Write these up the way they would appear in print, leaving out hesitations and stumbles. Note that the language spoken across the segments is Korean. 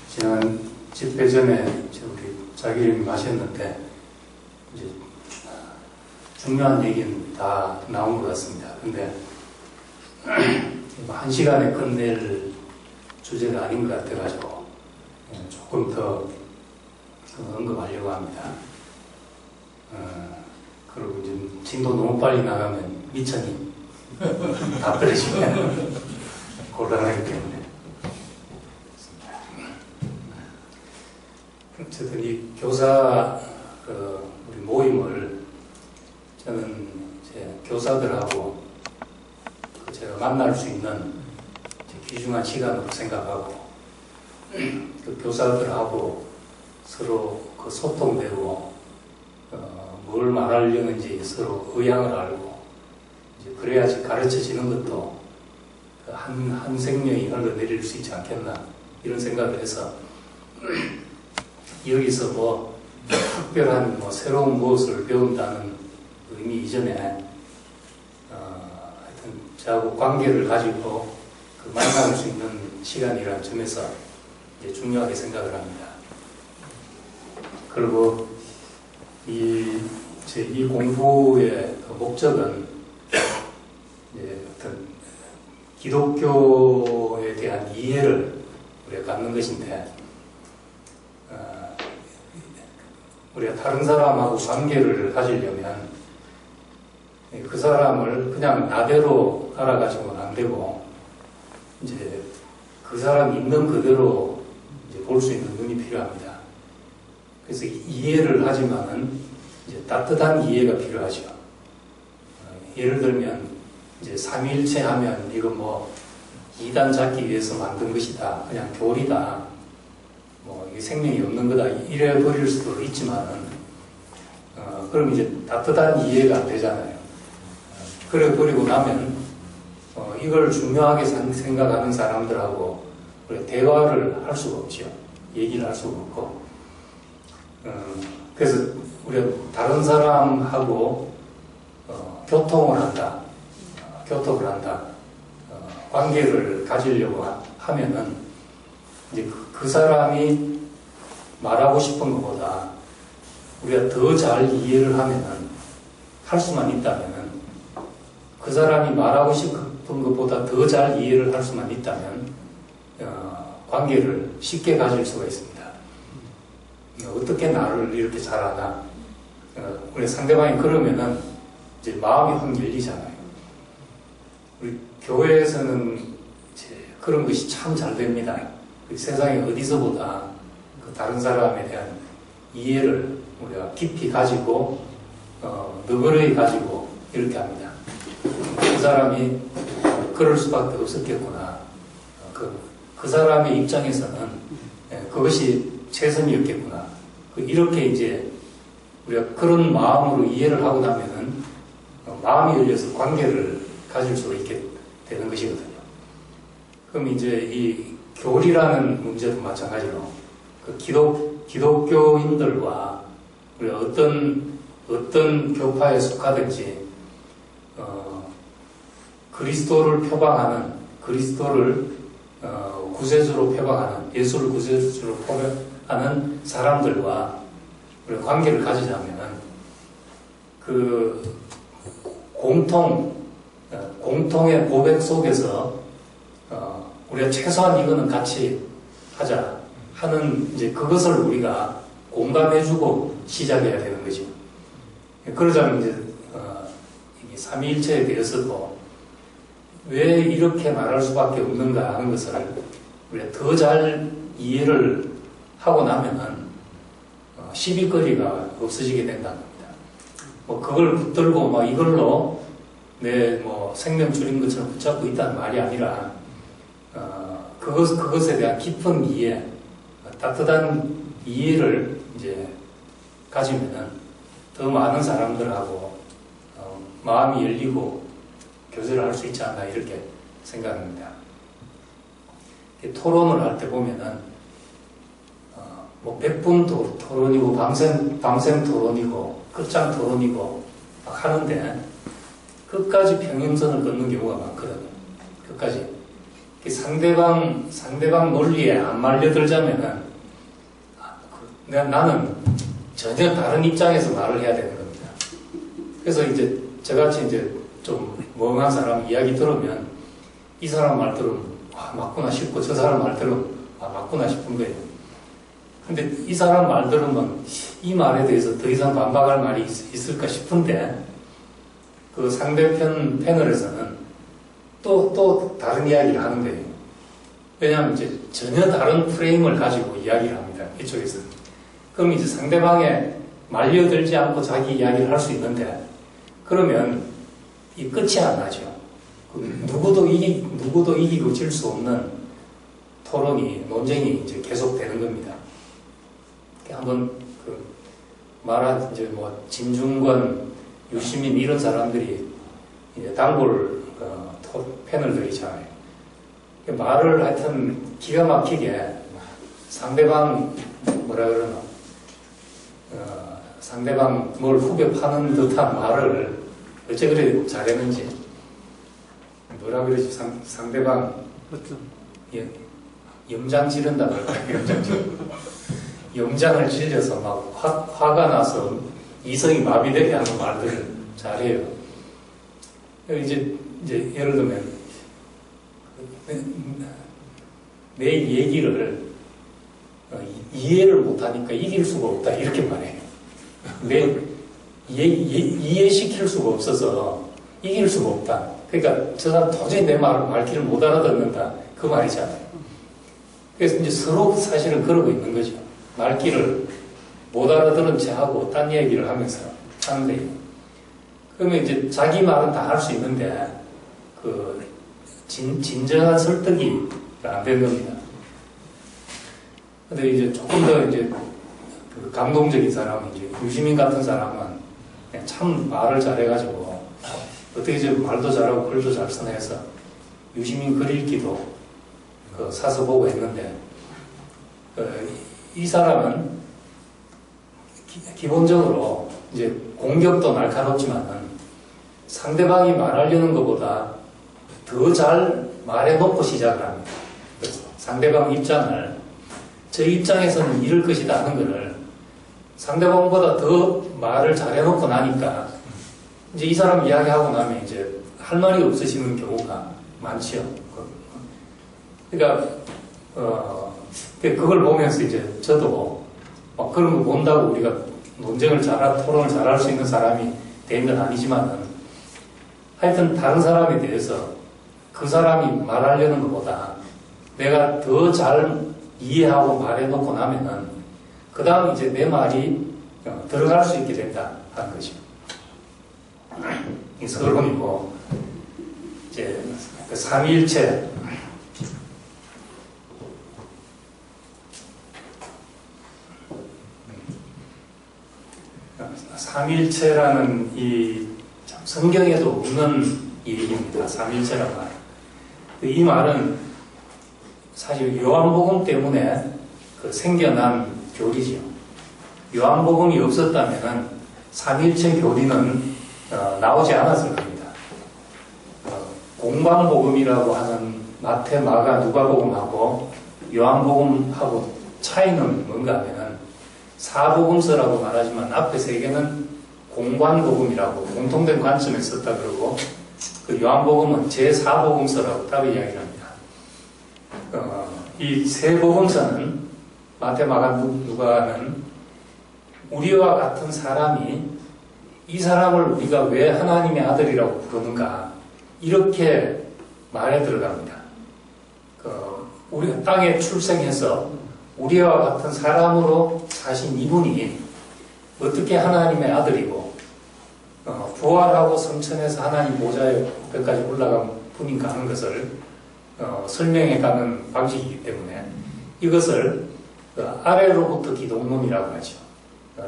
지난 집회 전에 우리 자기님이 마셨는데 이제 중요한 얘기는 다 나온 것 같습니다. 근데 한 시간에 끝낼 주제가 아닌 것 같아가지고 조금 더 언급하려고 합니다. 그리고 이제 진도 너무 빨리 나가면 미천이 다 떨어지면 곤란하기 때문에. 어쨌든 이 교사 우리 모임을 저는 이제 교사들하고 제가 만날 수 있는 귀중한 시간으로 생각하고 그 교사들하고 서로 그 소통되고 뭘 말하려는지 서로 의향을 알고 이제 그래야지 가르쳐지는 것도 한 생명이 흘러내릴 수 있지 않겠나 이런 생각을 해서 여기서 뭐 특별한 새로운 무엇을 배운다는 의미 이전에 하여튼 저하고 관계를 가지고 만날 수 있는 시간이라는 점에서 이제 중요하게 생각을 합니다. 그리고 이 공부의 목적은 이제 어떤 기독교에 대한 이해를 우리가 갖는 것인데, 우리가 다른 사람하고 관계를 가지려면 그 사람을 그냥 나대로 알아가지고는 안 되고, 이제 그 사람이 있는 그대로 볼 수 있는 눈이 필요합니다. 그래서 이해를 하지만은 이제 따뜻한 이해가 필요하죠. 예를 들면 이제 삼위일체 하면 이건 이단 잡기 위해서 만든 것이다, 그냥 교리다, 이게 생명이 없는 거다 이래 버릴 수도 있지만은 그럼 이제 따뜻한 이해가 안 되잖아요. 그래 버리고 나면 이걸 중요하게 생각하는 사람들하고 우리가 대화를 할 수가 없죠. 얘기를 할 수가 없고. 그래서 우리가 다른 사람하고 교통을 한다, 교통을 한다, 관계를 가지려고 하면은 이제 그 사람이 말하고 싶은 것보다 우리가 더 잘 이해를 하면은, 할 수만 있다면은, 그 사람이 말하고 싶은 것보다 더 잘 이해를 할 수만 있다면 관계를 쉽게 가질 수가 있습니다. 어떻게 나를 이렇게 잘하나? 우리 상대방이 그러면은 이제 마음이 확 열리잖아요. 우리 교회에서는 이제 그런 것이 참 잘 됩니다. 세상에 어디서보다 다른 사람에 대한 이해를 우리가 깊이 가지고 너그러이 가지고 이렇게 합니다. 그 사람이 그럴 수밖에 없었겠구나. 그 사람의 입장에서는 그것이 최선이었겠구나. 이렇게 이제 우리가 그런 마음으로 이해를 하고 나면은 마음이 열려서 관계를 가질 수 있게 되는 것이거든요. 그럼 이제 이 교리라는 문제도 마찬가지로 기독교인들과 우리가 어떤 교파에 속하든지 그리스도를 표방하는, 그리스도를 구세주로 표방하는, 예수를 구세주로 표방하는 사람들과 우리가 관계를 가지자면은 그 공통의 고백 속에서 우리가 최소한 이거는 같이 하자 하는 이제 그것을 우리가 공감해주고 시작해야 되는 거죠. 그러자면 이제 이 삼위일체에 대해서도 왜 이렇게 말할 수밖에 없는가 하는 것을 우리가 더 잘 이해를 하고 나면은 시비거리가 없어지게 된다는 겁니다. 그걸 붙들고 이걸로 내 생명 줄인 것처럼 붙잡고 있다는 말이 아니라 그것에 대한 깊은 이해, 따뜻한 이해를 이제 가지면은 더 많은 사람들하고 마음이 열리고 교제를 할 수 있지 않나 이렇게 생각합니다. 토론을 할 때 보면은 100분 토론이고 밤샘 토론이고 끝장 토론이고 막 하는데 끝까지 평행선을 걷는 경우가 많거든요. 끝까지 상대방 논리에 안 말려들자면은, 나는 전혀 다른 입장에서 말을 해야 되는 겁니다. 그래서 이제 저같이 이제 좀 멍한 사람 이야기 들으면 이 사람 말 들으면 맞구나 싶고 저 사람 말 들으면 맞구나 싶은 거예요. 근데 이 사람 말 들으면 이 말에 대해서 더 이상 반박할 말이 있을까 싶은데 그 상대편 패널에서는 또 다른 이야기를 하는 거예요. 왜냐하면 이제 전혀 다른 프레임을 가지고 이야기를 합니다. 이쪽에서. 그럼 이제 상대방에 말려들지 않고 자기 이야기를 할 수 있는데 그러면 이 끝이 안 나죠. 누구도 이기고 질 수 없는 토론이, 논쟁이 이제 계속되는 겁니다. 한번 말한 이제 진중권, 유시민 이런 사람들이 이제 단골 패널들이잖아요. 말을 하여튼 기가 막히게 상대방 뭐라 그러나 상대방 뭘 후벼 파는 듯한 말을 어째 그래 잘했는지 뭐라 그러지 상대방 염장 지른다 그럴까요? 염장을 질려서 막 화가 나서 이성이 마비되게 하는 말들을 잘해요. 이제 예를 들면 내 얘기를 이해를 못하니까 이길 수가 없다 이렇게 말해요. 이해시킬 수가 없어서 이길 수가 없다. 그러니까 저 사람 도저히 내 말귀를 못 알아듣는다 그 말이잖아요. 그래서 이제 서로 사실은 그러고 있는 거죠. 말귀를 못 알아들은 채하고 딴 얘기를 하면서 하는데 그러면 이제 자기 말은 다 할 수 있는데 진정한 설득이 안 되는 겁니다. 근데 이제 조금 더 이제 감동적인 사람은 이제 유시민 같은 사람은 그냥 참 말을 잘해가지고 어떻게 이제 말도 잘하고 글도 잘 써내서 유시민 글 읽기도 사서 보고 했는데 이 사람은 기본적으로 이제 공격도 날카롭지만은 상대방이 말하려는 것보다 더 잘 말해놓고 시작을 합니다. 그래서 상대방 입장을 저 입장에서는 이럴 것이다 하는 것을 상대방보다 더 말을 잘해놓고 나니까 이제 이 사람 이야기하고 나면 이제 할 말이 없으시는 경우가 많지요. 그러니까 그걸 보면서 이제 저도 그런 거 본다고 우리가 논쟁을 토론을 잘할 수 있는 사람이 된 건 아니지만은 하여튼 다른 사람에 대해서 그 사람이 말하려는 것보다 내가 더 잘 이해하고 말해놓고 나면은 그 다음 이제 내 말이 들어갈 수 있게 된다 하는 거죠. 이 서론이고 이제 그 삼위일체 삼위일체라는 이 성경에도 없는 얘기입니다. 삼위일체란 말. 이 말은 사실 요한복음 때문에 생겨난 교리지요. 요한복음이 없었다면 삼위일체 교리는 나오지 않았을 겁니다. 공방복음이라고 하는 마태, 마가, 누가복음하고 요한복음하고 차이는 뭔가 하면은 사복음서라고 말하지만 앞에 세 개는 공관복음이라고 공통된 관점에 썼다 그러고 그 요한복음은 제4복음서라고 따로 이야기를 합니다. 이 세 복음서는 마태, 마가, 누가는 우리와 같은 사람이 이 사람을 우리가 왜 하나님의 아들이라고 부르는가 이렇게 말에 들어갑니다. 우리 땅에 출생해서 우리와 같은 사람으로 사신 이분이 어떻게 하나님의 아들이고 부활하고 성천에서 하나님 보좌에 끝까지 올라간 분인가 하는 것을 설명해가는 방식이기 때문에 이것을 아래로부터 기독론이라고 하죠.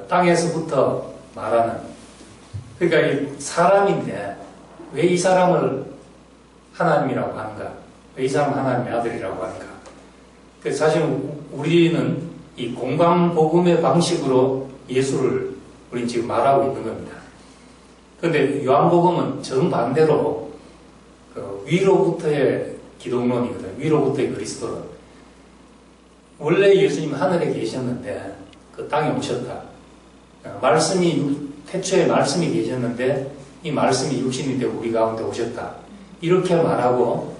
땅에서부터 말하는 그러니까 이 사람인데 왜 이 사람을 하나님이라고 하는가? 왜 이 사람을 하나님의 아들이라고 하는가? 사실 우리는 이 공관복음의 방식으로 예수를 우리는 지금 말하고 있는 겁니다. 그런데 요한복음은 정반대로 위로부터의 기독론이거든. 위로부터의 그리스도론. 원래 예수님 하늘에 계셨는데 그 땅에 오셨다. 말씀이 태초에 말씀이 계셨는데 이 말씀이 육신이 되고 우리 가운데 오셨다. 이렇게 말하고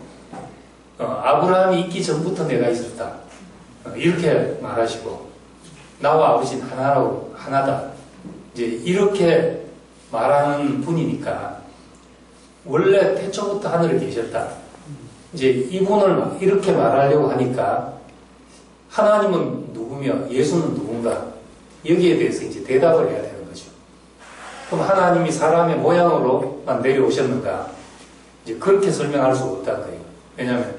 아브라함이 있기 전부터 내가 있었다. 이렇게 말하시고 나와 아버지는 하나다. 이제 이렇게 말하는 분이니까 원래 태초부터 하늘에 계셨다. 이제 이분을 이렇게 말하려고 하니까 하나님은 누구며 예수는 누군가 여기에 대해서 이제 대답을 해야 되는 거죠. 그럼 하나님이 사람의 모양으로만 내려오셨는가? 이제 그렇게 설명할 수 없다는 거예요. 왜냐하면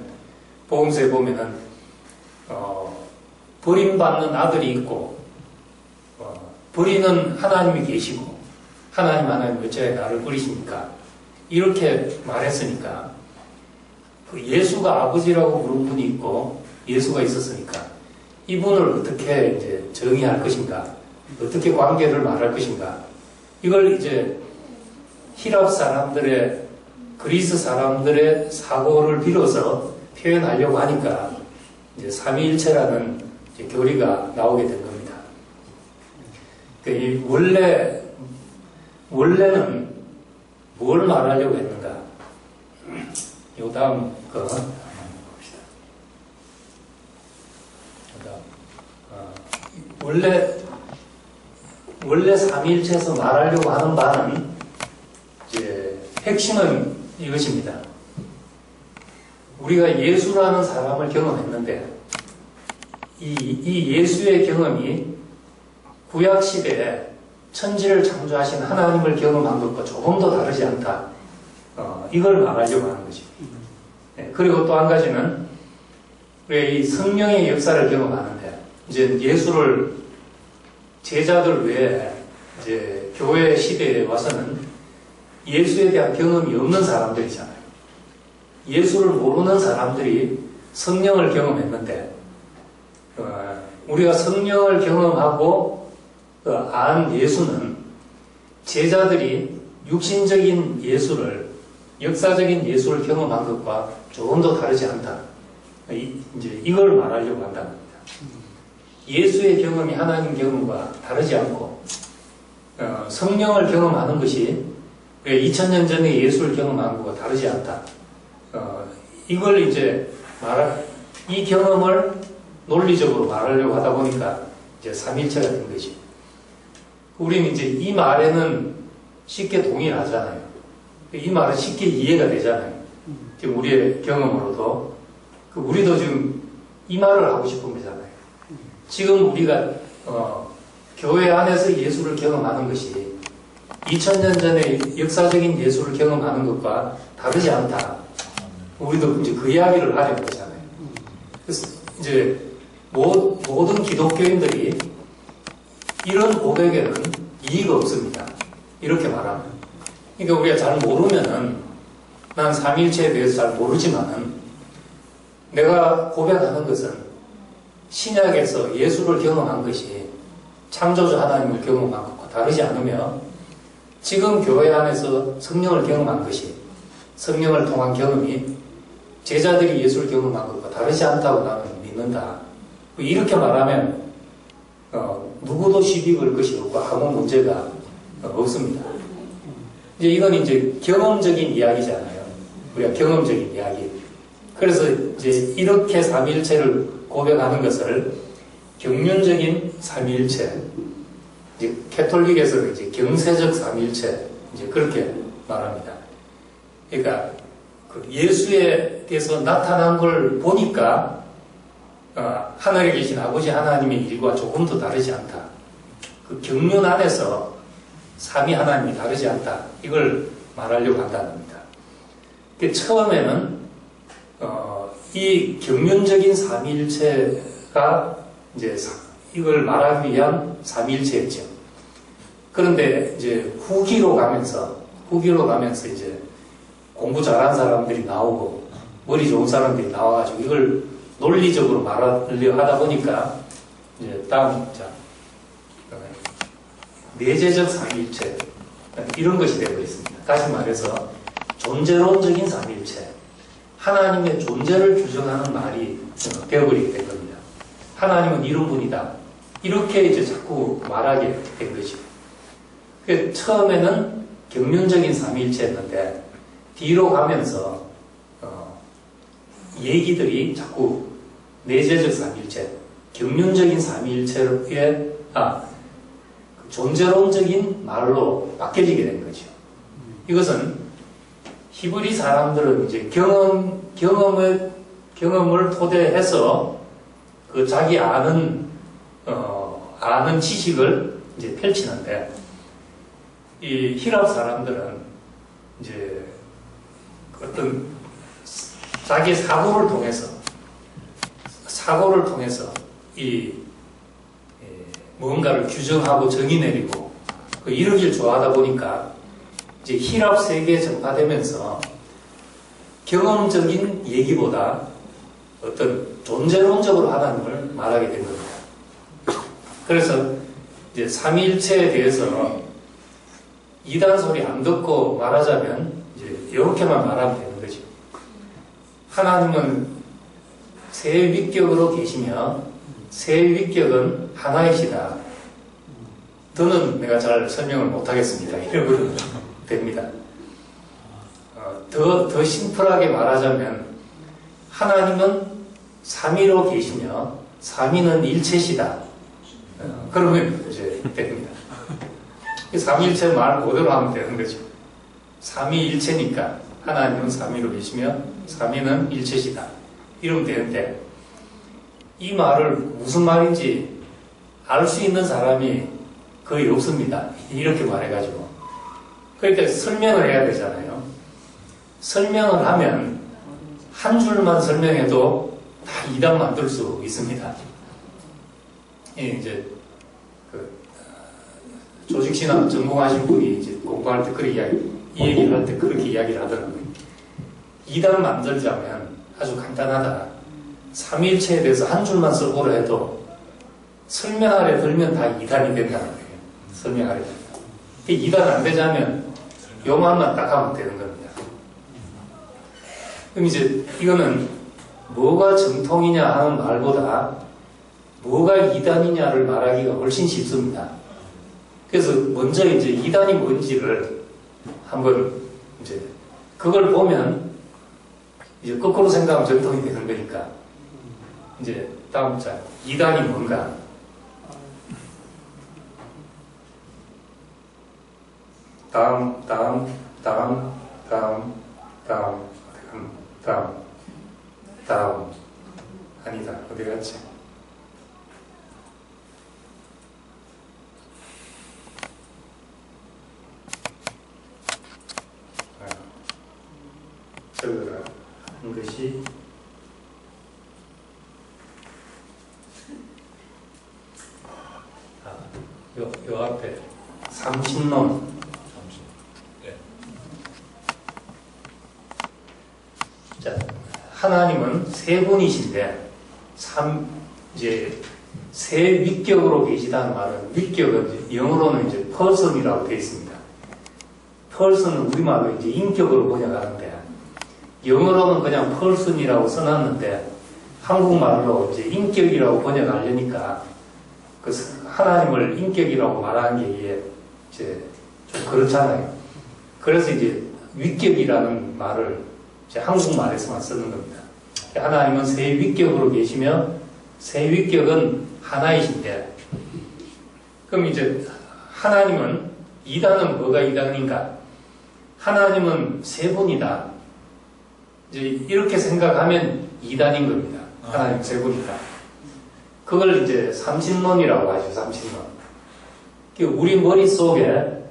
복음서에 보면은 버림받는 아들이 있고 버리는 하나님이 계시고 하나님 어찌하여 나를 버리십니까? 이렇게 말했으니까 그 예수가 아버지라고 부른 분이 있고 예수가 있었으니까 이분을 어떻게 이제 정의할 것인가? 어떻게 관계를 말할 것인가? 이걸 이제 히랍 사람들의 그리스 사람들의 사고를 빌어서 표현하려고 하니까 이제 삼위일체라는 이제 교리가 나오게 된 겁니다. 이 원래는 뭘 말하려고 했는가? 요 다음 거 한번 봅시다. 원래 삼위일체에서 말하려고 하는 바는 이제 핵심은 이것입니다. 우리가 예수라는 사람을 경험했는데 이 예수의 경험이 구약시대에 천지를 창조하신 하나님을 경험한 것과 조금 더 다르지 않다. 이걸 말하려고 하는 거죠. 네, 그리고 또 한 가지는 우리가 이 성령의 역사를 경험하는데 이제 예수를 제자들 외에 이제 교회 시대에 와서는 예수에 대한 경험이 없는 사람들이잖아요. 예수를 모르는 사람들이 성령을 경험했는데 우리가 성령을 경험하고 안 예수는 제자들이 육신적인 예수를 역사적인 예수를 경험한 것과 조금 더 다르지 않다. 이제 이걸 말하려고 한다는 겁니다. 예수의 경험이 하나님 경험과 다르지 않고 성령을 경험하는 것이 2000년 전에 예수를 경험한 것과 다르지 않다. 이걸 이제 이 경험을 논리적으로 말하려고 하다 보니까 이제 삼일체가 된 거지. 우리는 이제 이 말에는 쉽게 동의하잖아요. 이 말은 쉽게 이해가 되잖아요. 지금 우리의 경험으로도 우리도 지금 이 말을 하고 싶은 거잖아요. 지금 우리가 교회 안에서 예수를 경험하는 것이 2000년 전에 역사적인 예수를 경험하는 것과 다르지 않다. 우리도 이제 그 이야기를 하려는 거잖아요. 그래서 이제 모든 기독교인들이 이런 고백에는 이의가 없습니다. 이렇게 말하면. 그러니까 우리가 잘 모르면은 난 삼위일체에 대해서 잘 모르지만은 내가 고백하는 것은 신약에서 예수를 경험한 것이 창조주 하나님을 경험한 것과 다르지 않으며 지금 교회 안에서 성령을 경험한 것이 성령을 통한 경험이 제자들이 예수를 경험한 것과 다르지 않다고 나는 믿는다. 이렇게 말하면 누구도 시비 걸 것이 없고 아무 문제가 없습니다. 이제 이건 이제 경험적인 이야기잖아요. 우리가 경험적인 이야기. 그래서 이제 이렇게 삼위일체를 고백하는 것을 경륜적인 삼위일체, 이제 캐톨릭에서는 이제 경세적 삼위일체, 이제 그렇게 말합니다. 그러니까 그 예수에 대해서 나타난 걸 보니까 하늘에 계신 아버지 하나님의 일과 조금 더 다르지 않다. 그 경륜 안에서 삼위 하나님이 다르지 않다. 이걸 말하려고 한다는 겁니다. 처음에는 이 경륜적인 삼위일체가 이제 이걸 말하기 위한 삼위일체였죠. 그런데 이제 후기로 가면서 이제 공부 잘하는 사람들이 나오고 머리 좋은 사람들이 나와가지고 이걸 논리적으로 말하려 하다 보니까 이제 다음 내재적 삼위일체 이런 것이 되고 있습니다. 다시 말해서 존재론적인 삼위일체, 하나님의 존재를 규정하는 말이 되어버리게 된 겁니다. 하나님은 이런 분이다. 이렇게 이제 자꾸 말하게 된 거죠. 처음에는 경륜적인 삼위일체였는데 뒤로 가면서 얘기들이 자꾸 내재적 삼위일체, 경륜적인 삼위일체의 존재론적인 말로 바뀌어지게 된 거죠. 이것은 히브리 사람들은 이제 경험을 토대해서 그 자기 아는 지식을 이제 펼치는데, 이 히랍 사람들은 이제 어떤 자기 사고를 통해서 이 뭔가를 규정하고 정의 내리고 이러길 좋아하다 보니까 이제 히랍 세계에 전파되면서 경험적인 얘기보다 어떤 존재론적으로 하나님을 말하게 된 겁니다. 그래서 이제 삼위일체에 대해서 이단 소리 안 듣고 말하자면 이제 이렇게만 말하면 되는 거죠. 하나님은 세 위격으로 계시며 세 위격은 하나이시다. 더는 내가 잘 설명을 못하겠습니다. 이러면 됩니다. 더 심플하게 말하자면 하나님은 삼위로 계시며 삼위는 일체시다. 그러면 이제 됩니다. 삼위일체 말 그대로 하면 되는 거죠. 삼위일체니까 하나님은 삼위로 계시며 삼위는 일체시다. 이러면 되는데, 이 말을 무슨 말인지 알 수 있는 사람이 거의 없습니다. 이렇게 말해가지고. 그러니까 설명을 해야 되잖아요. 설명을 하면 한 줄만 설명해도 다 이단 만들 수 있습니다. 이제 조직신학 전공하신 분이 이제 공부할 때 이 얘기를 할 때 그렇게 이야기를 하더라고요. 이단 만들자면 아주 간단하다. 삼위일체에 대해서 한 줄만 써보려 해도 설명하려 들면 다 이단이 된다는 거예요. 설명하려 들면. 이단 안 되자면 요만만 딱 하면 되는 겁니다. 그럼 이제 이거는 뭐가 정통이냐 하는 말보다 뭐가 이단이냐를 말하기가 훨씬 쉽습니다. 그래서 먼저 이제 이단이 뭔지를 한번 이제 그걸 보면 이제 거꾸로 생각하면 정통이 되는 거니까, 이제 다음 자, 이단이 뭔가. 다음. 아니다. 어디 갔지? 적으라 한 것이 요 앞에 삼신론. 자, 하나님은 세 분이신데 이제 세 위격으로 계시다는 말은, 위격은 영어로는 이제 person이라고 되어 있습니다. person은 우리말로 이제 인격으로 번역하는데, 영어로는 그냥 person이라고 써놨는데 한국말로 이제 인격이라고 번역하려니까 그 하나님을 인격이라고 말하는 게 이제 좀 그렇잖아요. 그래서 이제 위격이라는 말을 이제 한국말에서만 쓰는 겁니다. 하나님은 세 위격으로 계시며 세 위격은 하나이신데, 그럼 이제 하나님은, 이단은 뭐가 이단인가? 하나님은 세 분이다. 이제 이렇게 생각하면 이단인 겁니다. 하나님 세 분이다. 그걸 이제 삼신론이라고 하죠. 삼신론. 우리 머릿속에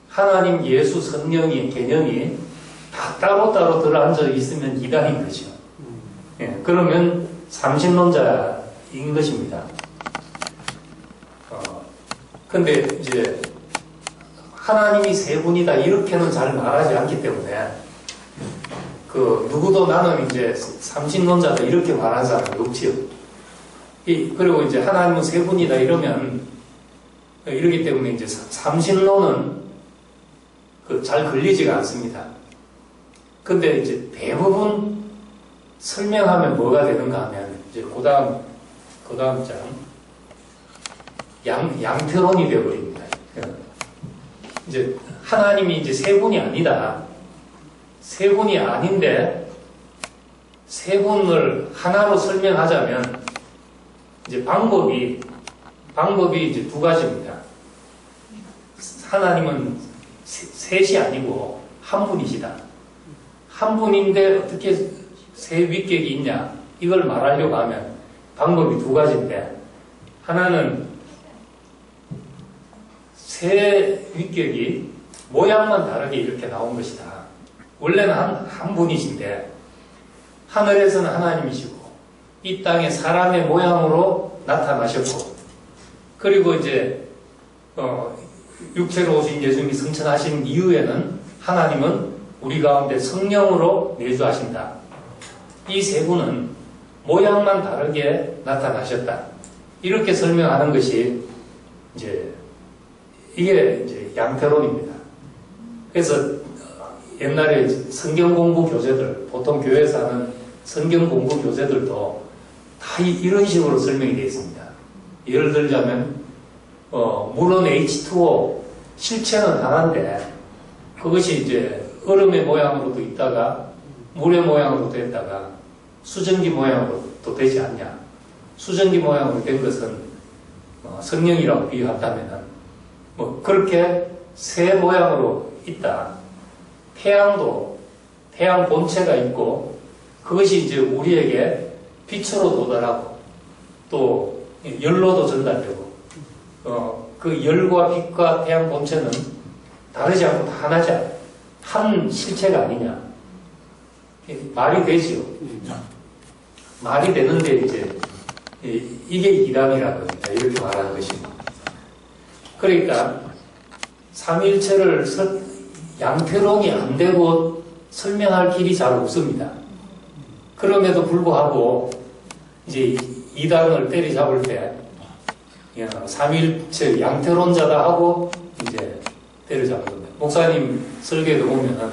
하나님, 예수, 성령의 개념이 다 따로따로 들어앉아 있으면 이단인 거죠. 예, 그러면 삼신론자인 것입니다. 근데 이제 하나님이 세 분이다 이렇게는 잘 말하지 않기 때문에 누구도 나는 이제 삼신론자다 이렇게 말하는 사람이 없지요. 그리고 이제 하나님은 세 분이다 이러기 때문에 이제 삼신론은 잘 걸리지가 않습니다. 근데 이제 대부분 설명하면 뭐가 되는가 하면, 이제 그 다음 장, 양태론이 되어버립니다. 이제 하나님이 이제 세 분이 아니다. 세 분이 아닌데, 세 분을 하나로 설명하자면, 이제 방법이 이제 두 가지입니다. 하나님은 셋이 아니고 한 분이시다. 한 분인데 어떻게 세 위격이 있냐? 이걸 말하려고 하면 방법이 두 가지인데, 하나는 세 위격이 모양만 다르게 이렇게 나온 것이다. 원래는 한 분이신데, 하늘에서는 하나님이시고, 이 땅에 사람의 모양으로 나타나셨고, 그리고 이제, 육체로 오신 예수님이 승천하신 이후에는 하나님은 우리 가운데 성령으로 내주하신다. 이 세 분은 모양만 다르게 나타나셨다. 이렇게 설명하는 것이 이게 이제 양태론입니다. 그래서 옛날에 성경 공부 교재들, 보통 교회에서 하는 성경 공부 교재들도 다 이런 식으로 설명이 되어 있습니다. 예를 들자면, 물은 H2O, 실체는 하나인데, 그것이 이제 얼음의 모양으로도 있다가, 물의 모양으로도 됐다가, 수증기 모양으로도 되지 않냐. 수증기 모양으로 된 것은 성령이라고 비유한다면은, 그렇게 새 모양으로 있다. 태양도, 태양 본체가 있고, 그것이 이제 우리에게 빛으로 도달하고, 또 열로도 전달되고, 그 열과 빛과 태양 본체는 다르지 않고 다 하나지, 한 실체가 아니냐. 말이 되지요. 말이 되는데 이제 이게 이단이라고 합니다. 이렇게 말하는 것입니다. 그러니까 삼위일체를 양태론이 안 되고 설명할 길이 잘 없습니다. 그럼에도 불구하고 이제 이단을 때리잡을 때 삼위일체 양태론자다 하고 이제 때려잡는 겁니다. 목사님 설계도 보면은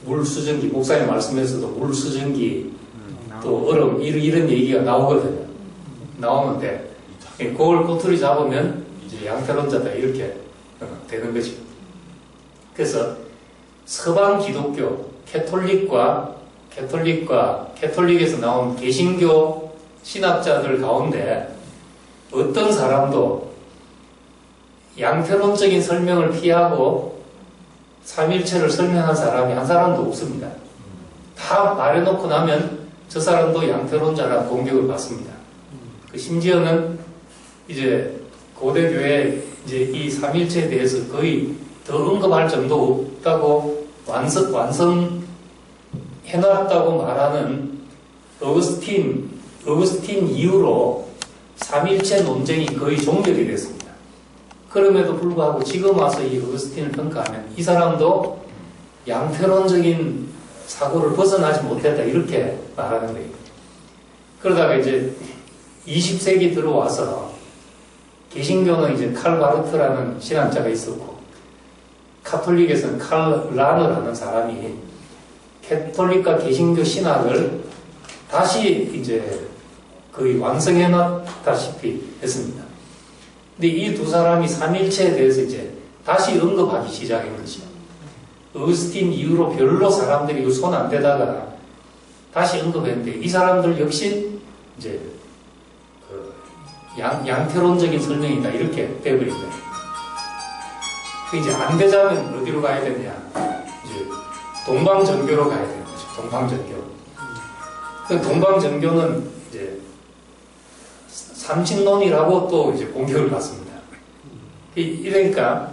물수증기, 목사님 말씀에서도 물수증기 또 얼음 이런 얘기가 나오거든요. 나오는데 그걸 꼬투리 잡으면 이제 양태론자다 이렇게 되는 거죠. 그래서 서방 기독교 캐톨릭에서 나온 개신교 신학자들 가운데 어떤 사람도 양태론적인 설명을 피하고 삼일체를 설명한 사람이 한 사람도 없습니다. 다 말해놓고 나면 저 사람도 양태론자라는 공격을 받습니다. 심지어는 이제 고대교회 이제 이 삼일체에 대해서 거의 더 언급할 정도 없다고 완성해놨다고 말하는 어거스틴 이후로 삼일체 논쟁이 거의 종결이 됐습니다. 그럼에도 불구하고 지금 와서 이 어거스틴을 평가하면 이 사람도 양태론적인 사고를 벗어나지 못했다 이렇게 말하는 거예요. 그러다가 이제 20세기 들어와서 개신교는 이제 칼 바르트라는 신학자가 있었고 카톨릭에서는 칼 라너라는 사람이 캐톨릭과 개신교 신학을 다시 이제 거의 완성해놨다시피 했습니다. 근데 이 두 사람이 삼일체에 대해서 이제 다시 언급하기 시작한 것이죠. 어거스틴 이후로 별로 사람들이 손 안 대다가 다시 언급했는데 이 사람들 역시 이제 양태론적인 설명이다 이렇게 되어버린 거예요. 이제 안 되자면 어디로 가야 되냐? 이제 동방정교로 가야 되는 거죠. 동방정교. 동방정교는 이제 삼신론이라고 또 이제 공격을 받습니다. 이러니까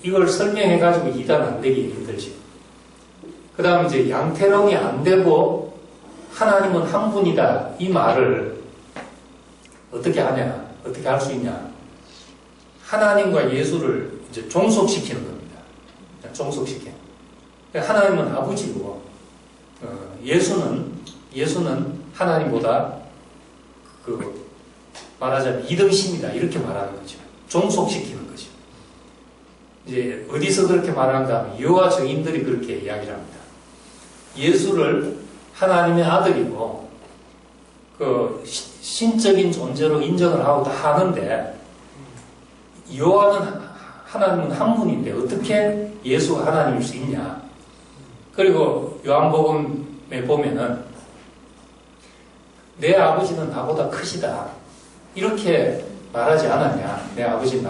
이걸 설명해가지고 이단 안 되기 힘들지. 그 다음 이제 양태론이 안 되고 하나님은 한 분이다. 이 말을 어떻게 하냐? 어떻게 할 수 있냐? 하나님과 예수를 이제 종속시키는 겁니다. 종속시키는. 하나님은 아버지고, 예수는 하나님보다 말하자면 이등신이다. 이렇게 말하는 거죠. 종속시키는 거죠. 이제 어디서 그렇게 말하는가 하면 여호와 증인들이 그렇게 이야기를 합니다. 예수를 하나님의 아들이고 그 신적인 존재로 인정을 하고 다 하는데 여호와는 하나님은 한 분인데 어떻게 예수가 하나님일 수 있냐? 그리고 요한복음에 보면은 내 아버지는 나보다 크시다 이렇게 말하지 않았냐? 내 아버지는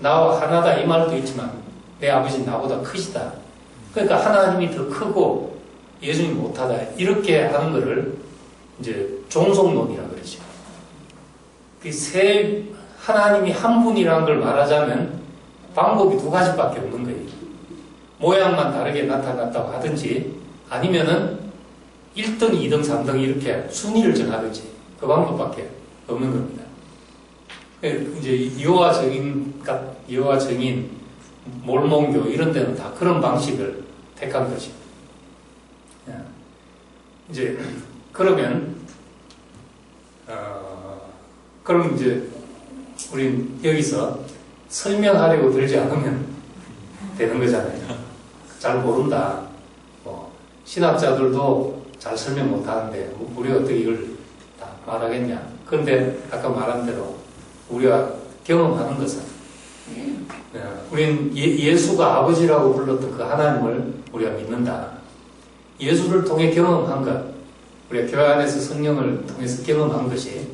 나와 하나다 이 말도 있지만 내 아버지는 나보다 크시다. 그러니까 하나님이 더 크고 예수님이 못하다 이렇게 하는 것을 이제 종속론이라 그러죠. 하나님이 한 분이라는 걸 말하자면 방법이 두 가지밖에 없는 거예요. 모양만 다르게 나타났다고 하든지 아니면은 1등, 2등, 3등 이렇게 순위를 정하든지 그 방법밖에 없는 겁니다. 이제 여호와 증인, 몰몬교 이런 데는 다 그런 방식을 택한 것이죠. 이제 그러면 그럼 이제 우린 여기서 설명하려고 들지 않으면 되는 거잖아요. 잘 모른다. 신학자들도 잘 설명 못하는데 우리가 어떻게 이걸 다 말하겠냐. 그런데 아까 말한 대로 우리가 경험하는 것은 우린 예수가 아버지라고 불렀던 그 하나님을 우리가 믿는다. 예수를 통해 경험한 것, 우리가 교회 안에서 성령을 통해서 경험한 것이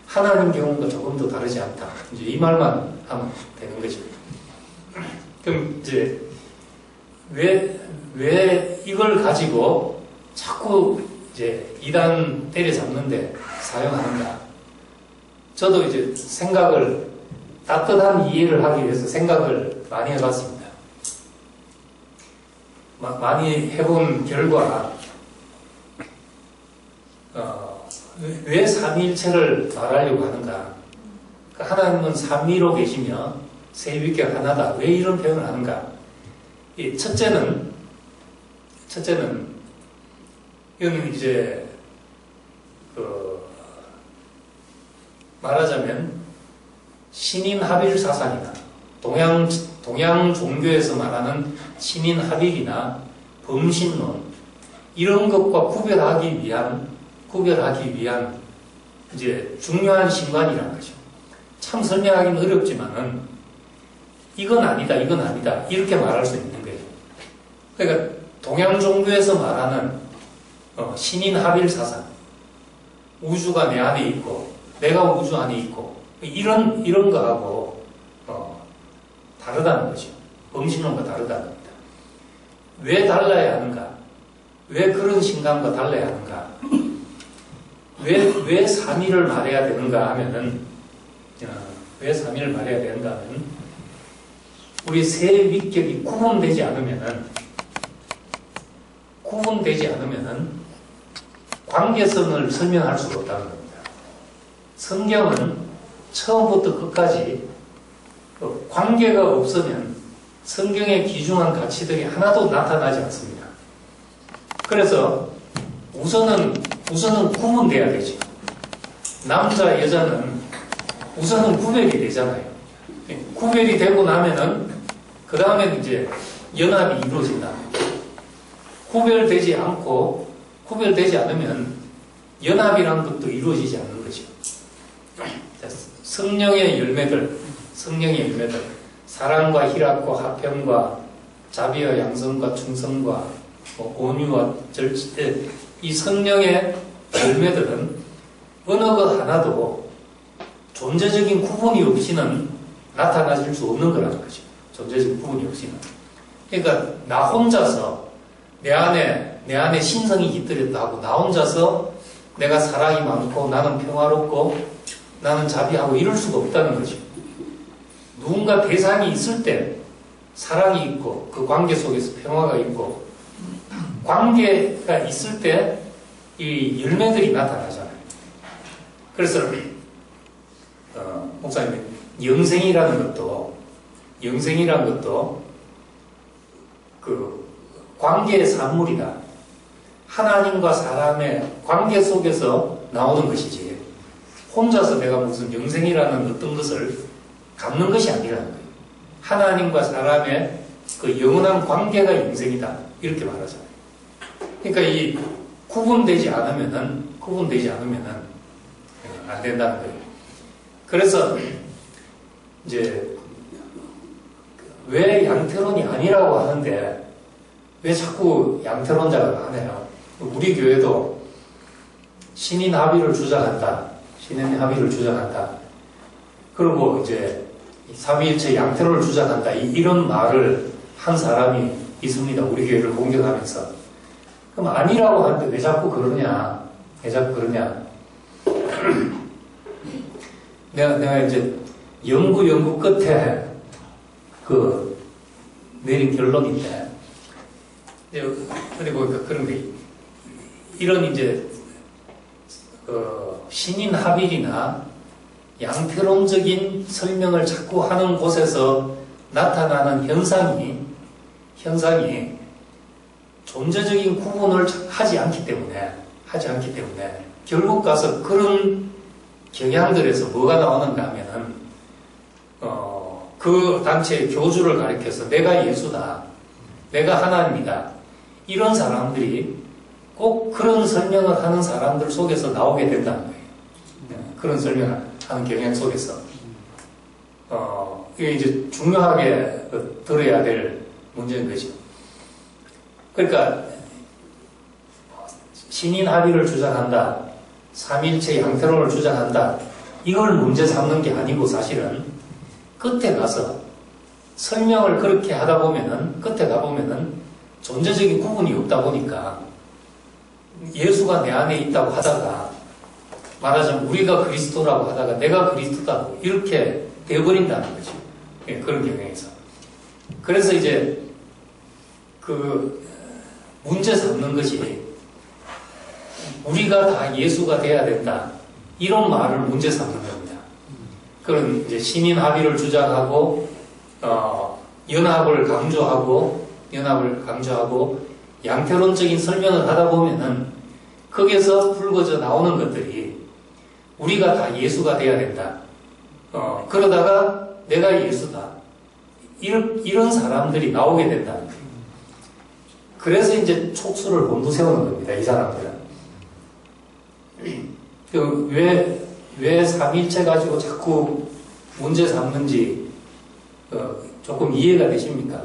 하나님 경험과 조금 더 다르지 않다. 이제 이 말만 하면 되는 거죠. 그럼 이제 왜 이걸 가지고 자꾸 이제 이단 때려잡는데 사용하는가? 저도 이제 따뜻한 이해를 하기 위해서 생각을 많이 해봤습니다. 많이 해본 결과, 왜 삼위일체를 말하려고 하는가? 그러니까 하나님은 삼위로 계시며 세위격 하나다. 왜 이런 표현을 하는가? 첫째는 이건 이제 말하자면 신인합일 사상이나 동양 종교에서 말하는 신인합일이나 범신론 이런 것과 구별하기 위한 이제 중요한 신관이라는 거죠. 참 설명하기는 어렵지만은 이건 아니다 이렇게 말할 수 있는 거예요. 그러니까 동양 종교에서 말하는 신인합일 사상, 우주가 내 안에 있고 내가 우주 안에 있고 이런 거하고 다르다는 거죠. 범신론과 다르다는 겁니다. 왜 달라야 하는가? 왜 그런 신감과 달라야 하는가? 왜 삼위를 말해야 되는가 하면은 왜 삼위를 말해야 되는가 하면 우리 세 위격이 구분되지 않으면은 관계성을 설명할 수가 없다는 겁니다. 성경은 처음부터 끝까지 관계가 없으면 성경에 기중한 가치들이 하나도 나타나지 않습니다. 그래서 우선은 구분돼야 되죠. 남자, 여자는 우선은 구별이 되잖아요. 구별이 되고 나면은 그 다음에 이제 연합이 이루어진다. 구별되지 않으면 연합이라는 것도 이루어지지 않는 거죠. 성령의 열매들, 사랑과 희락과 화평과 자비와 양성과 충성과 온유와 절제, 이 성령의 열매들은 어느 것 하나도 존재적인 구분이 없이는 나타나질 수 없는 거라는 거죠. 존재적인 구분이 없이는. 그러니까 나 혼자서 내 안에 신성이 깃들였다 하고 나 혼자서 내가 사랑이 많고 나는 평화롭고 나는 자비하고 이럴 수가 없다는 거죠. 누군가 대상이 있을 때 사랑이 있고 그 관계 속에서 평화가 있고 관계가 있을 때 이 열매들이 나타나잖아요. 그래서 목사님 영생이라는 것도 그 관계의 산물이다. 하나님과 사람의 관계 속에서 나오는 것이지 혼자서 내가 무슨 영생이라는 어떤 것을 갖는 것이 아니라는 거예요. 하나님과 사람의 그 영원한 관계가 영생이다. 이렇게 말하잖아요. 그러니까 이 구분되지 않으면은 안 된다는 거예요. 그래서 이제 왜 양태론이 아니라고 하는데 왜 자꾸 양태론자가 하네요. 우리 교회도 신인 합의를 주장한다. 그리고 이제 삼위일체 양태론을 주장한다. 이런 말을 한 사람이 있습니다. 우리 교회를 공격하면서. 그럼 아니라고 하는데 왜 자꾸 그러냐? 내가 이제 연구 끝에 내린 결론인데, 그리고 그런 게, 이런 이제, 신인 합일이나 양태론적인 설명을 자꾸 하는 곳에서 나타나는 현상이 존재적인 구분을 하지 않기 때문에 결국 가서 그런 경향들에서 뭐가 나오는가 하면은 그 단체의 교주를 가리켜서 내가 예수다, 내가 하나님이다, 이런 사람들이 꼭 그런 설명을 하는 사람들 속에서 나오게 된다는 거예요. 그런 설명을 하는 경향 속에서 이게 이제 중요하게 들어야 될 문제인 거죠. 그러니까 신인 합의를 주장한다, 삼일체 양태론을 주장한다, 이걸 문제 삼는 게 아니고 사실은 끝에 가서 설명을 그렇게 하다 보면은 끝에 가보면은 존재적인 구분이 없다 보니까 예수가 내 안에 있다고 하다가 말하자면 우리가 그리스도라고 하다가 내가 그리스도다 이렇게 되어버린다는 거죠. 예, 그런 경향에서. 그래서 이제 그 문제 삼는 것이 우리가 다 예수가 돼야 된다, 이런 말을 문제 삼는 겁니다. 그런 이제 신인 합의를 주장하고 연합을 강조하고 양태론적인 설명을 하다 보면은 거기에서 불거져 나오는 것들이 우리가 다 예수가 돼야 된다. 그러다가 내가 예수다. 이런 사람들이 나오게 된다는 거예요. 그래서 이제 촉수를 곤두세우는 겁니다. 이 사람들은. 왜 삼일체 가지고 자꾸 문제 삼는지 조금 이해가 되십니까?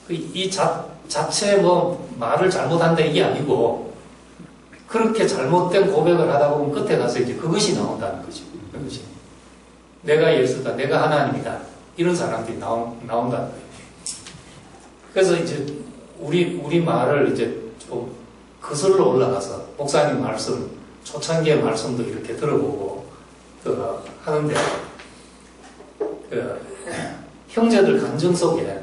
이 자체 말을 잘못한다 이게 아니고 그렇게 잘못된 고백을 하다 보면 끝에 가서 이제 그것이 나온다는 거죠. 그것이. 내가 예수다, 내가 하나님이다, 이런 사람들이 나온다는 거예요. 그래서 이제 우리 말을 이제 좀 거슬러 올라가서 목사님 말씀, 초창기의 말씀도 이렇게 들어보고 하는데 형제들 간증 속에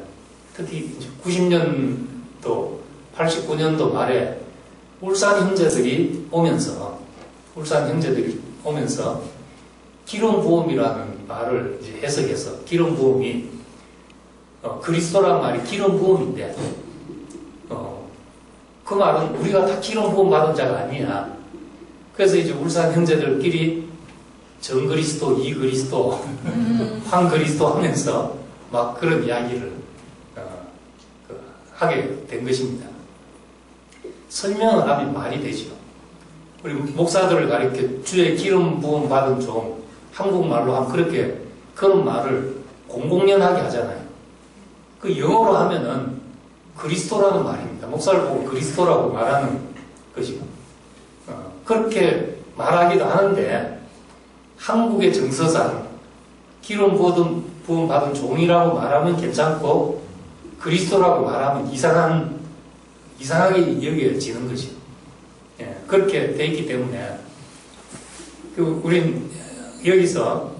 특히 90년도, 89년도 말에 울산 형제들이 오면서 기름 부음이라는 말을 이제 해석해서 기름 부음이 그리스도란 말이 기름 부음인데 그 말은 우리가 다 기름 부음 받은 자가 아니야. 그래서 이제 울산 형제들끼리 전 그리스도, 이 그리스도, 황 그리스도 하면서 막 그런 이야기를 하게 된 것입니다. 설명을 하면 말이 되죠. 우리 목사들을 가리켜 주의 기름 부음 받은 종, 한국말로 하면 그렇게 그런 말을 공공연하게 하잖아요. 그 영어로 하면은 그리스도라는 말입니다. 목사를 보고 그리스도라고 말하는 것이고 그렇게 말하기도 하는데 한국의 정서상 기름 부음 받은 종이라고 말하면 괜찮고 그리스도라고 말하면 이상하게 여겨지는 것이. 예, 그렇게 돼 있기 때문에 우린 여기서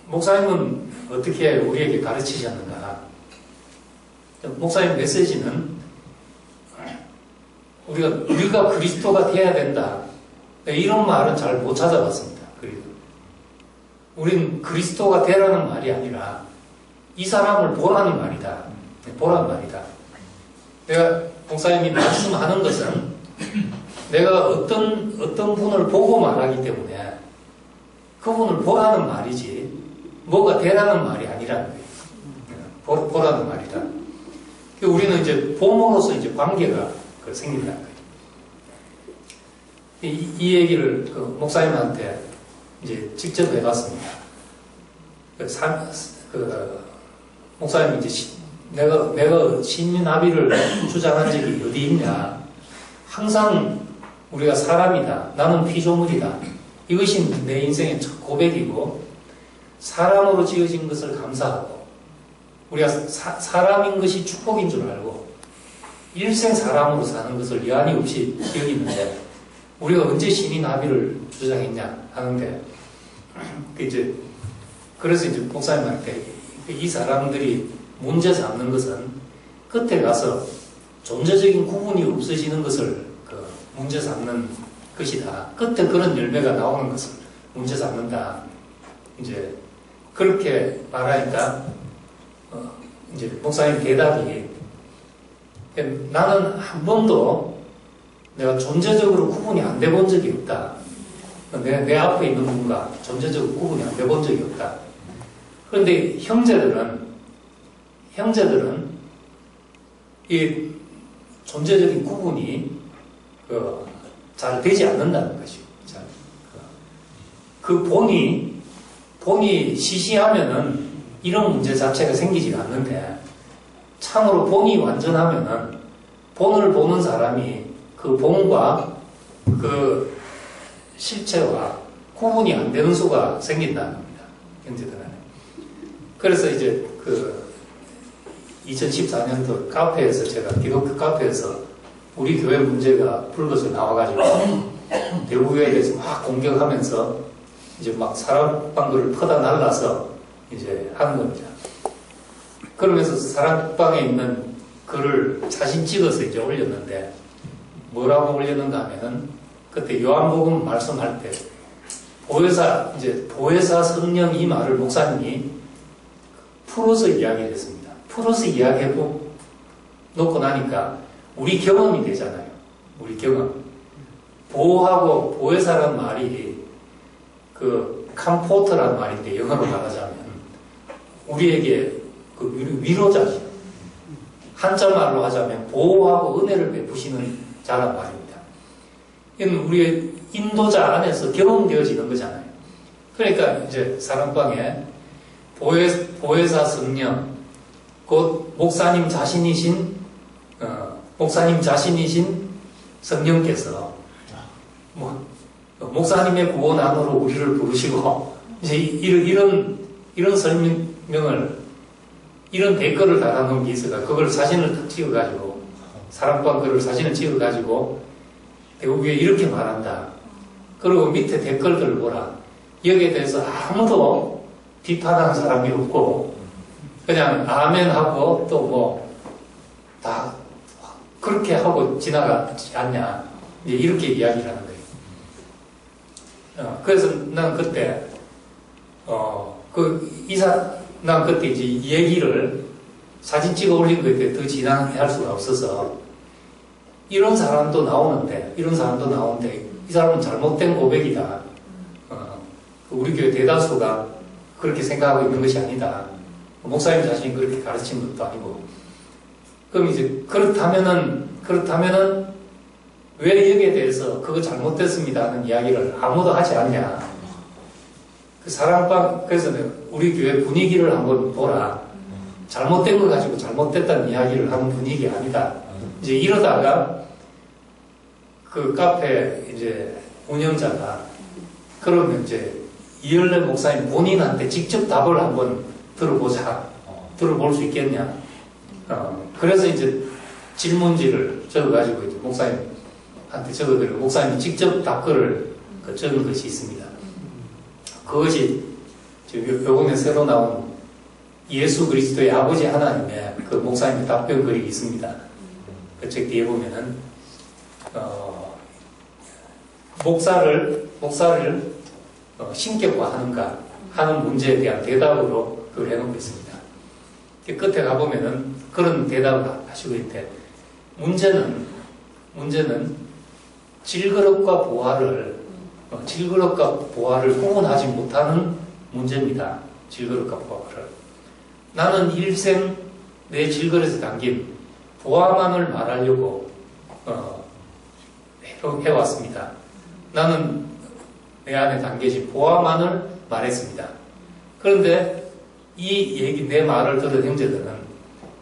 목사님은 어떻게 우리에게 가르치셨는가? 목사님 메시지는 우리가 그리스도가 되어야 된다. 이런 말은 잘 못 찾아봤습니다. 그리고 우린 그리스도가 되라는 말이 아니라 이 사람을 보라는 말이다. 보라는 말이다. 내가 목사님이 말씀하는 것은 내가 어떤 분을 보고 말하기 때문에 그분을 보라는 말이지 뭐가 되라는 말이 아니라는 거예요. 보라는 말이다. 우리는 이제 봄으로서 이제 관계가 생긴다는 거예요. 이 얘기를 그 목사님한테 이제 직접 해봤습니다. 목사님이 이제 내가 신민합의를 주장한 적이 어디 있냐. 항상 우리가 사람이다. 나는 피조물이다. 이것이 내 인생의 첫 고백이고, 사람으로 지어진 것을 감사하고, 우리가 사람인 것이 축복인 줄 알고, 일생 사람으로 사는 것을 여한이 없이 여기는데, 우리가 언제 신민합의를 주장했냐 하는데, 그래서 이제 목사님한테 이 사람들이 문제 삼는 것은 끝에 가서 존재적인 구분이 없어지는 것을 문제 삼는 것이다. 끝에 그런 열매가 나오는 것을 문제 삼는다. 이제 그렇게 말하니까 이제 목사님 대답이, 나는 한 번도 내가 존재적으로 구분이 안 돼 본 적이 없다. 내 앞에 있는 분과 존재적으로 구분이 안 돼 본 적이 없다. 그런데 형제들은 이 존재적인 구분이 잘 되지 않는다는 것이죠. 그 본이 시시하면은 이런 문제 자체가 생기지 않는데, 참으로 본이 완전하면은 본을 보는 사람이 그 본과 그 실체와 구분이 안 되는 수가 생긴다는 겁니다. 형제들은. 그래서 이제 2014년도 카페에서 제가 기독교 카페에서 우리 교회 문제가 불거져 나와가지고 대구교회에 대해서 막 공격하면서 이제 막 사랑방글을 퍼다 날라서 이제 하는 겁니다. 그러면서 사랑방에 있는 글을 사진 찍어서 이제 올렸는데, 뭐라고 올렸는가 하면은, 그때 요한복음 말씀할 때 보혜사 성령 이 말을 목사님이 풀어서 이야기를 했습니다. 풀어서 이야기하고 놓고 나니까 우리 경험이 되잖아요. 우리 경험. 보호하고 보혜사라는 말이 컴포터라는 말인데, 영어로 말하자면 우리에게 위로자죠. 한자말로 하자면 보호하고 은혜를 베푸시는 자란 말입니다. 이건 우리의 인도자 안에서 경험되어지는 거잖아요. 그러니까 이제 사랑방에 보혜사 성령, 곧 목사님 자신이신 성령께서 목사님의 구원 안으로 우리를 부르시고, 이제 이런 설명을, 이런 댓글을 달아놓은 게 있어가 그걸 사진을 딱 찍어가지고, 사랑방 글을 사진을 찍어가지고 대구교회 이렇게 말한다. 그리고 밑에 댓글들을 보라. 여기에 대해서 아무도 비판하는 사람이 없고, 그냥 아멘하고 또 다 그렇게 하고 지나가지 않냐. 이제 이렇게 이야기를 하는 거예요. 그래서 난 그때, 난 그때 이제 이 얘기를 사진 찍어 올린 거에 대해 더 진행할 수가 없어서, 이런 사람도 나오는데, 이 사람은 잘못된 고백이다. 우리 교회 대다수가 그렇게 생각하고 있는 것이 아니다. 목사님 자신이 그렇게 가르친 것도 아니고. 그럼 이제, 그렇다면은, 왜 여기에 대해서 그거 잘못됐습니다 하는 이야기를 아무도 하지 않냐. 그래서 우리 교회 분위기를 한번 보라. 잘못된 거 가지고 잘못됐다는 이야기를 하는 분위기 아니다. 이제 이러다가 그 카페 이제 운영자가, 그러면 이제 이열래 목사님 본인한테 직접 답을 한번 들어볼 수 있겠냐. 그래서 이제 질문지를 적어가지고 이제 목사님한테 적어드리고, 목사님이 직접 답글을 적은 것이 있습니다. 그것이 요번에 새로 나온 예수 그리스도의 아버지 하나님의 그 목사님의 답변 글이 있습니다. 그 책 뒤에 보면은, 목사를 신격화하는가 하는 문제에 대한 대답으로 그걸 해놓고 있습니다. 끝에 가보면은 그런 대답을 하시고 있대. 문제는 질그릇과 보화를 구분하지 못하는 문제입니다. 질그릇과 보화를. 나는 일생 내 질그릇에 담긴 보화만을 말하려고 해왔습니다. 나는 내 안에 담겨진 보화만을 말했습니다. 그런데 이 얘기, 내 말을 들은 형제들은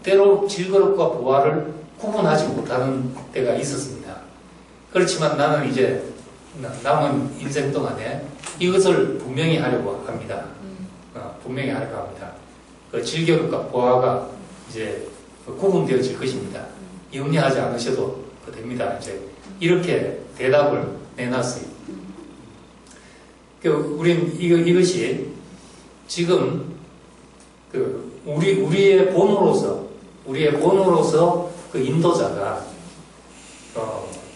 때로 질그릇과 보화를 구분하지 못하는 때가 있었습니다. 그렇지만 나는 이제 남은 인생 동안에 이것을 분명히 하려고 합니다. 분명히 하려고 합니다. 그 질그릇과 보화가 이제 구분되어질 것입니다. 염려하지 않으셔도 됩니다. 이제 이렇게 대답을 내놨어요. 우린 이것이 지금 우리의 본으로서 그 인도자가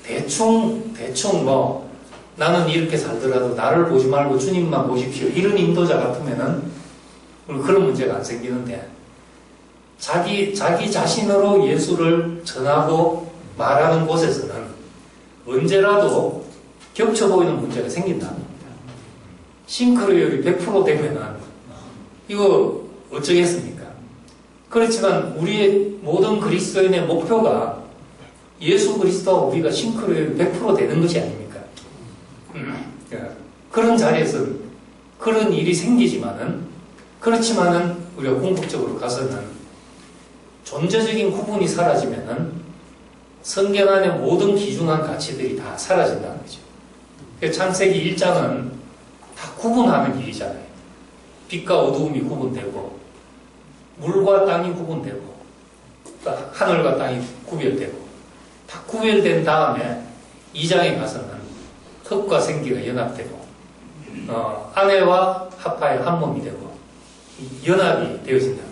대충 뭐 나는 이렇게 살더라도 나를 보지 말고 주님만 보십시오, 이런 인도자 같으면은 그런 문제가 안 생기는데, 자기 자신으로 예수를 전하고 말하는 곳에서는 언제라도 겹쳐 보이는 문제가 생긴다. 싱크로율이 100% 되면은 이거 어쩌겠습니까? 그렇지만 우리의 모든 그리스도인의 목표가 예수 그리스도와 우리가 싱크로율이 100% 되는 것이 아닙니까? 그런 자리에서 그런 일이 생기지만은, 그렇지만은 우리가 궁극적으로 가서는 존재적인 구분이 사라지면은 성경 안의 모든 기준한 가치들이 다 사라진다는 거죠. 창세기 1장은 다 구분하는 일이잖아요. 빛과 어두움이 구분되고, 물과 땅이 구분되고, 하늘과 땅이 구별되고, 다 구별된 다음에 2장에 가서는 흙과 생기가 연합되고, 아내와 합하여 한 몸이 되고, 연합이 되어진다.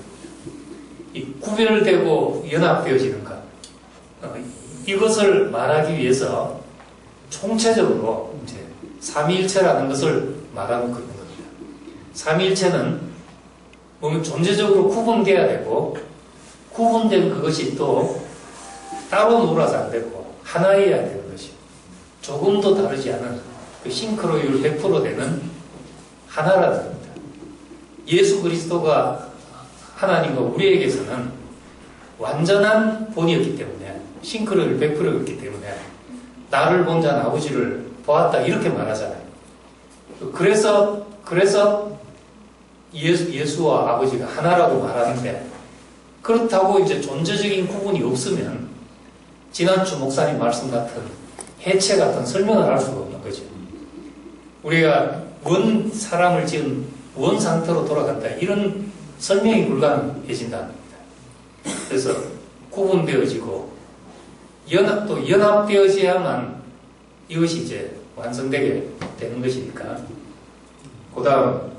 이 구별되고 연합되어지는 것, 이것을 말하기 위해서 총체적으로 이제 삼위일체라는 것을 말하고 있는 겁니다. 삼위일체는 보면 존재적으로 구분돼야 되고, 구분된 그것이 또 따로 놀아서 안 되고 하나여야 되는 것이, 조금도 다르지 않은 그 싱크로율 100% 되는 하나라는 겁니다. 예수 그리스도가 하나님과 우리에게서는 완전한 본이었기 때문에, 싱크로율 100%였기 때문에 나를 본 자는 아버지를 보았다, 이렇게 말하잖아요. 그래서 예수와 아버지가 하나라고 말하는데, 그렇다고 이제 존재적인 구분이 없으면 지난주 목사님 말씀 같은 해체 같은 설명을 할 수가 없는 거죠. 우리가 원 사람을 지은 원 상태로 돌아간다, 이런 설명이 불가능해진다는 겁니다. 그래서 구분되어지고 또 연합되어져야만 이것이 이제 완성되게 되는 것이니까. 그 다음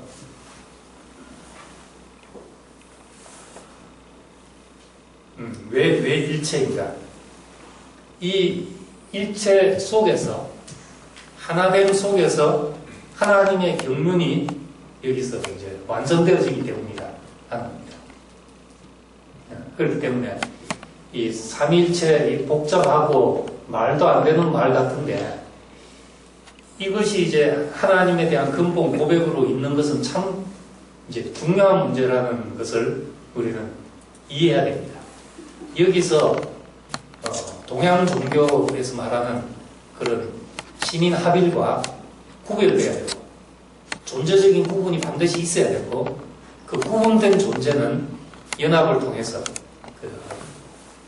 왜 일체인가? 이 일체 속에서, 하나됨 속에서 하나님의 경륜이 여기서 이제 완성되어지기 때문이다 하는 겁니다. 그렇기 때문에 이 삼일체, 복잡하고 말도 안 되는 말 같은데, 이것이 이제 하나님에 대한 근본 고백으로 있는 것은 참 이제 중요한 문제라는 것을 우리는 이해해야 됩니다. 여기서 동양 종교에서 말하는 그런 신인 합일과 구별돼야 되고, 존재적인 구분이 반드시 있어야 되고, 그 구분된 존재는 연합을 통해서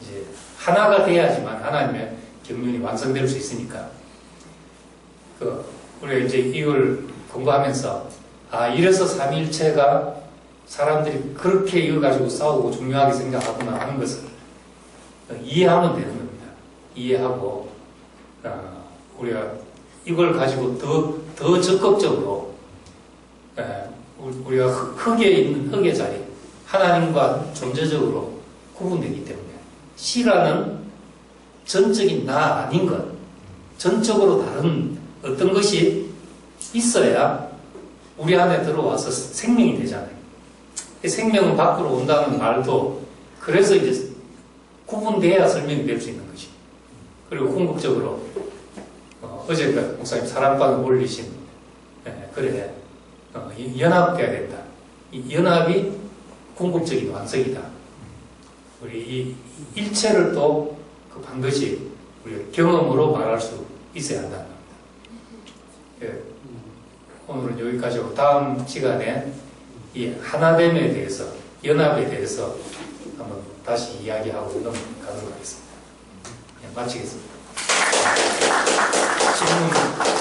이제 하나가 돼야지만 하나님의 경륜이 완성될 수 있으니까, 우리가 이제 이걸 공부하면서, 이래서 삼위일체가 사람들이 그렇게 이걸 가지고 싸우고 중요하게 생각하구나 하는 것을 이해하면 되는 겁니다. 이해하고, 우리가 이걸 가지고 더 적극적으로, 우리가 흙에 있는 흙의 자리, 하나님과 존재적으로 구분되기 때문에, 시라는 전적인 나 아닌 것, 전적으로 다른 어떤 것이 있어야 우리 안에 들어와서 생명이 되잖아요. 생명은 밖으로 온다는 말도 그래서 이제 구분돼야 설명이 될 수 있는 것이. 그리고 궁극적으로 어제 목사님 사랑방에 올리신, 그래, 연합돼야 된다. 이 연합이 궁극적인 완성이다. 우리 이 일체를 또 반드시 우리가 경험으로 말할 수 있어야 한다는 겁니다. 예, 오늘은 여기까지 하고 다음 시간에 이 하나됨에 대해서, 연합에 대해서 한번 다시 이야기하고 넘어가도록 하겠습니다. 예, 마치겠습니다. 질문